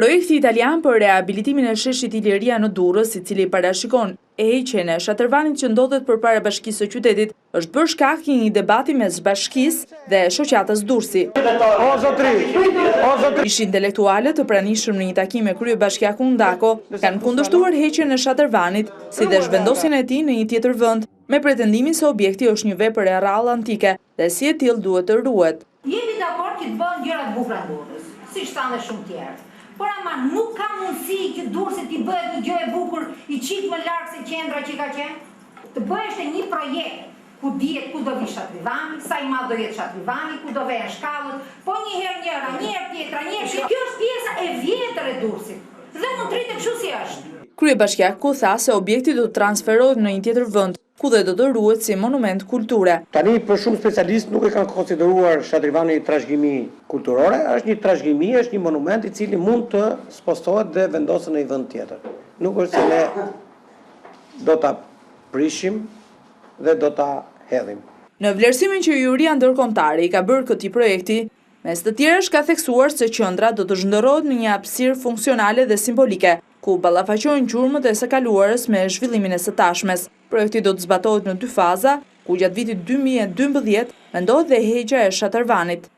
Projekti italian për rehabilitimin e sheshit Iliria në Durrës, i cili parashikon heqjen e shatërvanit që ndodhet përpara bashkisë së qytetit, është bërë shkak i një debati mes bashkisë dhe shoqatës Durrësi. Ish intelektualët të pranishëm në një takim me kryebashkiakun Ndako kanë kundërshtuar heqjen e shatërvanit, si dhe zhvendosjen e tij në një tjetër vend, me pretendimin se objekti është një vepër e rrallë antike dhe si e tillë duhet të ruhet. Jemi dakord që të bëhen gjëra të bukura në Durrës, siç thanë shumë tjerë. Por ama nuk ka mundësi që Durrësit t'i bëhet një gjë e bukur i qik më larg se qendra që ka qenë. Të bëhesh një projekt ku dihet ku do vi shatrivani, sa i madh do jetë shatrivani, ku do vehen shkallët, po një herë njëra, një herë tjetra, një herë tjetra. Kjo është pjesa e vjetër e Durrësit. Dhe mund të rritet kështu si është. Kryebashkiaku tha se objekti do të transferohet në një tjetër vend, ku dhe do të ruhet si monument kulture. Tani për shumë specialistë nuk e kanë konsideruar Shatrivani trashëgimi kulturore, është një trashëgimi, është një monument i cili mund të spostohet dhe vendoset në një vend tjetër. Nuk është se ne do ta prishim dhe do ta hedhim. Në vlerësimin që Juria Ndërkombëtare i ka bërë këtij projekti, mes të tjerësh ka theksuar se qendra do të zhndërrohet në një hapësirë funksionale dhe simbolike, ku ballafaqohen gjurmët e së kaluarës me zhvillimin e së tashmes. Projekti do të zbatohet në 2 faza, ku gjatë vitit 2012 mendohet dhe heqja e shatërvanit.